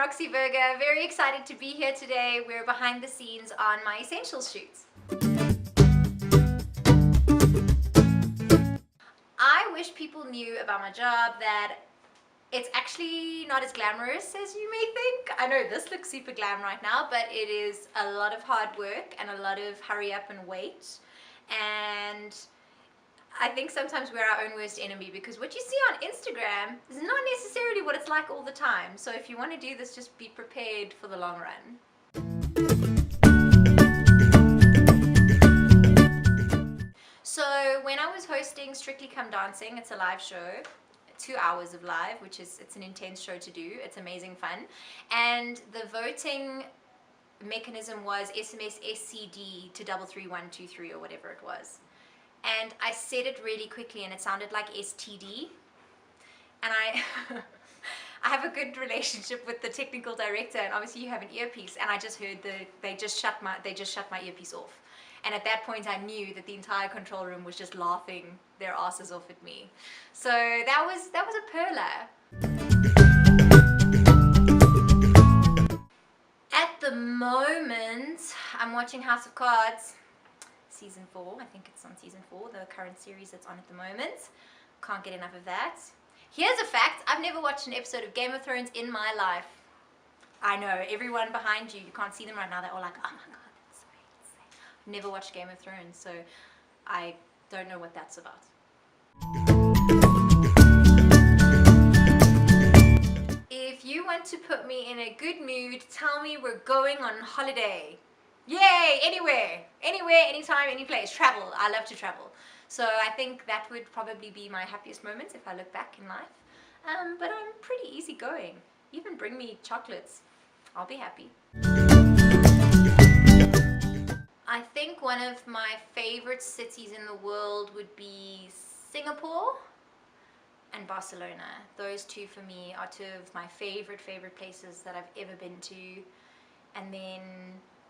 Roxy Burger. Very excited to be here today. We're behind the scenes on my essentials shoot. I wish people knew about my job that it's actually not as glamorous as you may think. I know this looks super glam right now, but it is a lot of hard work and a lot of hurry up and wait. And I think sometimes we're our own worst enemy, because what you see on Instagram is not necessarily what it's like all the time. So if you want to do this, just be prepared for the long run. So when I was hosting Strictly Come Dancing, it's a live show, 2 hours of live, it's an intense show to do. It's amazing fun. And the voting mechanism was SMS SCD to 33123 or whatever it was. And I said it really quickly and it sounded like STD. And I have a good relationship with the technical director, and obviously you have an earpiece, and I just heard they just shut my earpiece off. And at that point I knew that the entire control room was just laughing their asses off at me. So that was a perler. At the moment I'm watching House of Cards season 4. I think it's on season 4, the current series that's on at the moment. Can't get enough of that. Here's a fact: I've never watched an episode of Game of Thrones in my life. I know, everyone behind you can't see them right now, they're all like, oh my god, that's so insane. I've never watched Game of Thrones, so I don't know what that's about. If you want to put me in a good mood, tell me we're going on holiday. Yay! Anywhere, anytime, any place. Travel. I love to travel. So I think that would probably be my happiest moments if I look back in life. But I'm pretty easygoing. Even bring me chocolates, I'll be happy. I think one of my favorite cities in the world would be Singapore and Barcelona. Those two for me are two of my favorite places that I've ever been to. And then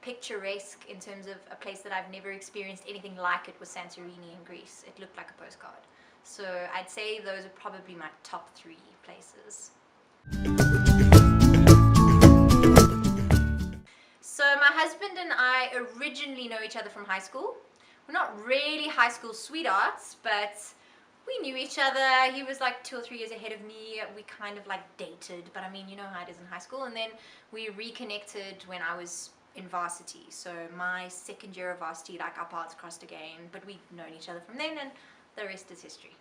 picturesque in terms of a place that I've never experienced anything like it was Santorini in Greece. It looked like a postcard. So I'd say those are probably my top 3 places. So my husband and I originally know each other from high school. We're not really high school sweethearts, but we knew each other. He was like 2 or 3 years ahead of me. We kind of like dated, but I mean, you know how it is in high school. And then we reconnected when I was in varsity. So my second year of varsity, like, our paths crossed again, but we've known each other from then, and the rest is history.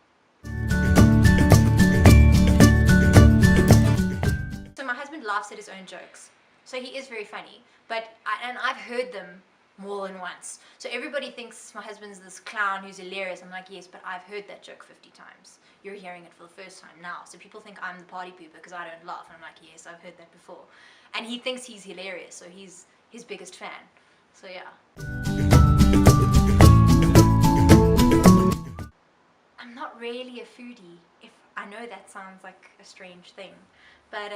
So my husband laughs at his own jokes. So he is very funny, but I've heard them more than once. So everybody thinks my husband's this clown who's hilarious. I'm like, yes, but I've heard that joke 50 times. You're hearing it for the first time now. So people think I'm the party pooper because I don't laugh. And I'm like, yes, I've heard that before. And he thinks he's hilarious, so he's his biggest fan. So yeah. I'm not really a foodie. I know that sounds like a strange thing, but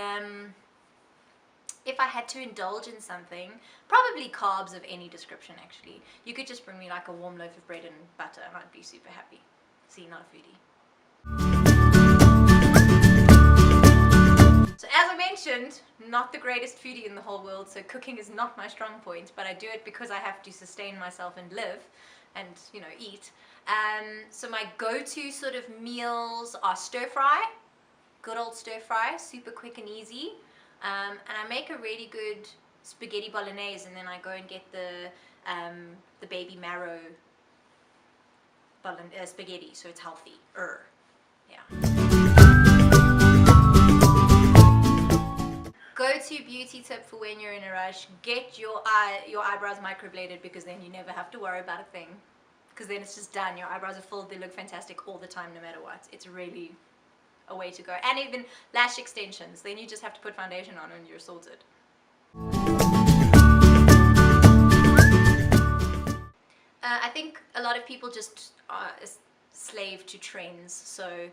if I had to indulge in something, probably carbs of any description actually. You could just bring me like a warm loaf of bread and butter and I'd be super happy. See, not a foodie. So as I mentioned, not the greatest foodie in the whole world, so cooking is not my strong point, but I do it because I have to sustain myself and live and, you know, eat. So my go-to sort of meals are stir fry, good old stir fry, super quick and easy. And I make a really good spaghetti bolognese, and then I go and get the baby marrow spaghetti, so it's healthy. Yeah. Go-to beauty tip for when you're in a rush: get your eyebrows microbladed, because then you never have to worry about a thing. Because then it's just done. Your eyebrows are filled, they look fantastic all the time, no matter what. It's really a way to go. And even lash extensions, then you just have to put foundation on and you're sorted. I think a lot of people just are a slave to trends. So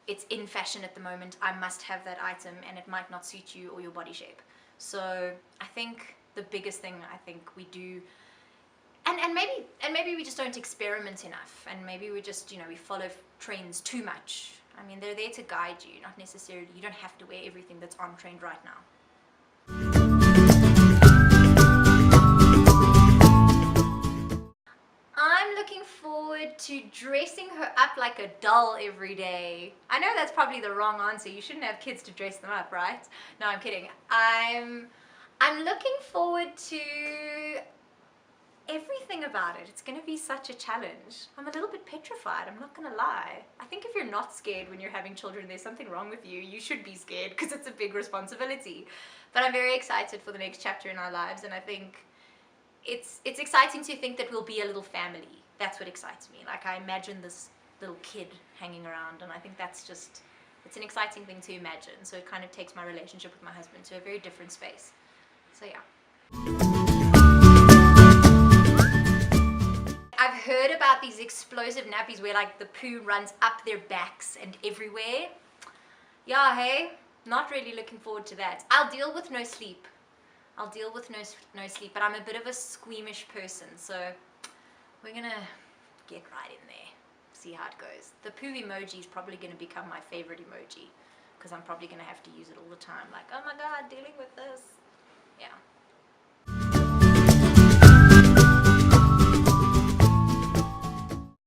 it's in fashion at the moment, I must have that item, and it might not suit you or your body shape. So I think the biggest thing I think we do, and maybe we just don't experiment enough, and maybe we just, you know, we follow trends too much. I mean, they're there to guide you, not necessarily, you don't have to wear everything that's on trend right now. looking forward to dressing her up like a doll every day. I know that's probably the wrong answer. You shouldn't have kids to dress them up, right? No, I'm kidding. I'm looking forward to everything about it. It's going to be such a challenge. I'm a little bit petrified, I'm not going to lie. I think if you're not scared when you're having children, there's something wrong with you. You should be scared because it's a big responsibility. But I'm very excited for the next chapter in our lives, and I think it's exciting to think that we'll be a little family. That's what excites me. Like, I imagine this little kid hanging around, and I think that's just, it's an exciting thing to imagine. So it kind of takes my relationship with my husband to a very different space. So yeah. I've heard about these explosive nappies where like the poo runs up their backs and everywhere. Yeah, hey, not really looking forward to that. I'll deal with no sleep. I'll deal with no sleep, but I'm a bit of a squeamish person, so we're gonna get right in there, see how it goes. The poo emoji is probably gonna become my favorite emoji because I'm probably gonna have to use it all the time. Like, oh my god, dealing with this.